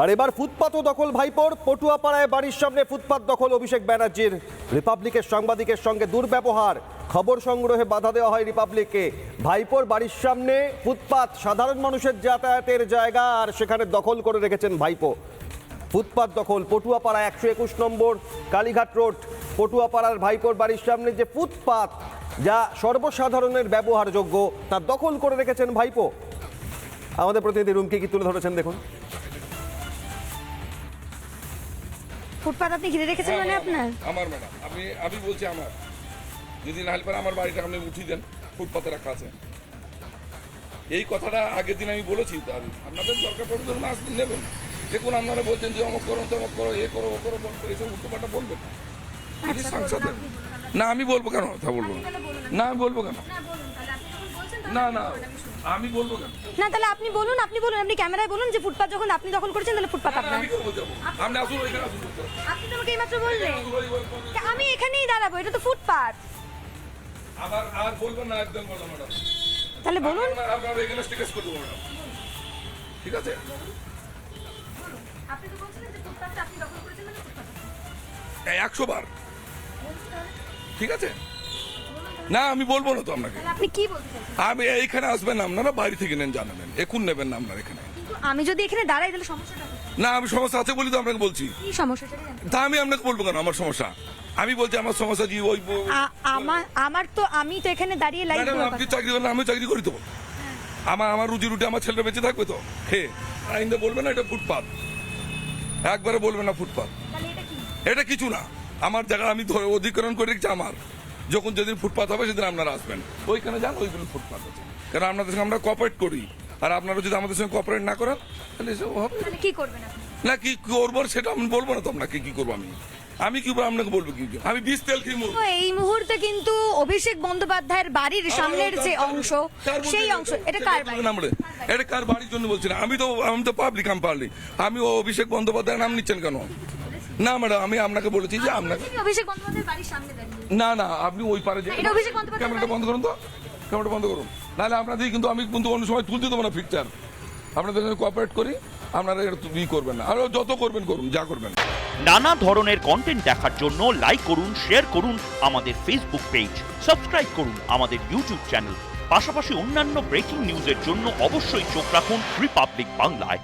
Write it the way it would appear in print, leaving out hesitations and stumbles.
আর এবার ফুটপাতও দখল ভাইপোর। পটুয়াপাড়ায় বাড়ির সামনে ফুটপাত দখল অভিষেক ব্যানার্জির। রিপাবলিকের সাংবাদিকের সঙ্গে দুর্ব্যবহার, খবর সংগ্রহে বাধা দেওয়া হয় রিপাবলিককে। ভাইপোর বাড়ির সামনে ফুটপাত সাধারণ মানুষের যাতায়াতের জায়গা, আর সেখানে দখল করে রেখেছেন ভাইপো। ফুটপাত দখল পটুয়াপাড়া 121 নম্বর কালীঘাট রোড। পটুয়াপাড়ার ভাইপোর বাড়ির সামনে যে ফুটপাত, যা সর্বসাধারণের ব্যবহারযোগ্য, তা দখল করে রেখেছেন ভাইপো। আমাদের প্রতিনিধি রুমকি কি তুলে ধরেছেন দেখুন। ফুটপাত আপনি ঘিরে রেখেছেন মানে আপনার? আমার ম্যাডাম, আমি বলছি আমার, যদি না হলে পরে আমার বাড়িটা আপনি উঠিয়ে দেন, ফুটপাতে রাখা আছে। এই কথাটা আগের দিন আমি বলেছি, তার আপনাদের দরকার পড়বে যখন আসবেন নেবেন। দেখুন আপনারা বলছেন যে অমুক করো তমুক করো, এ করো ও করো, এইসব উল্টোপাল্টা বলবেন সাংসদের। না আমি বলবো কেন, কথা বলবো না, আমি বলবো কেন, না না আমি বলবো কেন না, তাহলে আপনি বলুন, আপনি ক্যামেরায় বলুন যে ফুটপাত যখন আপনি দখল করেছেন তাহলে ফুটপাত আপনার। আমি কেন যাবো? আপনি আসুন, এখানে আসুন। আপনি তো আমাকে এইমাত্র বললেন আমি এখানেই দাঁড়াবো, এটা তো ফুটপাত। আবার আর বলবেন না, একদম বলো ম্যাডাম। তাহলে বলুন। আপনারা এখানে স্টিকার্স করে দেবো ম্যাডাম, ঠিক আছে? আপনি তো বলছিলেন যে ফুটপাতটা আপনি দখল করেছেন মানে ফুটপাত। 100 বার, ঠিক আছে? না আমি বলবো না তো আপনাকে। তাহলে আপনি কি বলতে চাইছেন? আমি এইখানে আসবেন না, আপনারা বাইরে থেকে নেন, জানাবেন, এখন নেবেন না আপনারা এখানে। কিন্তু আমি যদি এখানে দাঁড়াই তাহলে সমস্যাটা কোথায়? না আমি সমস্যা আছে বলি তো আপনাকে বলছি। কি সমস্যা সেটা জানেন? তা আমি আপনাকে বলবো কেন আমার সমস্যা? আমি বলছি আমার সমস্যা জি ওই আমি তো এখানে দাঁড়িয়ে লাইভ ম্যাডাম, আপনি চাকরি করেন, আমি চাকরি করি তো। আমার রুজি রুটি আমার ছেলেরা বেঁচে থাকবে তো খেয়ে। আইনটা বলবেন না এটা ফুটপাত, একবারে বলবেন না ফুটপাত। তাহলে এটা কি? এটা কিছু না, আমার জায়গা আমি অধিগ্রহণ করে রেখেছি আমার। যখন যেদিন ফুটপাত হবে সেদিন আপনারা আসবেন, ওইখানে যান, ওইগুলো ফুটপাত আছে। কারণ আপনাদের সঙ্গে আমরা কোঅপারেট করি, আর আপনারা যদি আমাদের সঙ্গে কোঅপারেট না করেন তাহলে এসব হবে তাহলে কি করবেন আপনি? না। কি করবো সেটা আমি বলবো না তো আপনাকে, কি করবো আমি কি করবো আপনাকে বলবো কি? আমি 20 তেল খেয়ে মরবো। তো এই মুহূর্তে কিন্তু অভিষেক বন্দ্যোপাধ্যায়ের বাড়ির সামনের যে অংশ, সেই অংশ, এটা কার বাড়ি? এটা কার বাড়ির জন্য বলছি না, আমি তো পাবলিক, আমি পাবলিক। আমি অভিষেক বন্দ্যোপাধ্যায়ের নাম নিচ্ছেন কেন? না ম্যাডাম, আমি আপনাকে বলেছি যে আপনাকে, অভিষেক বন্দ্যোপাধ্যায়ের বাড়ির সামনে দাঁড়িয়ে। না না আপনি ওই পারে যে এটা অভিষেক বন্দ্যোপাধ্যায়ের ক্যামেরাটা বন্ধ করুন তো, ক্যামেরাটা বন্ধ করুন, নাহলে আপনাদের কিন্তু আমি কিন্তু অন্য সময় তুলতে দেবো না পিকচার। আপনাদের সঙ্গে কোঅপারেট করি, আপনারা ই করবেন না, আর যত করবেন করুন, যা করবেন। নানা ধরনের কন্টেন্ট দেখার জন্য লাইক করুন, শেয়ার করুন আমাদের ফেসবুক পেজ, সাবস্ক্রাইব করুন আমাদের ইউটিউব চ্যানেল। পাশাপাশি অন্যান্য ব্রেকিং নিউজের জন্য অবশ্যই চোখ রাখুন রিপাবলিক বাংলায়।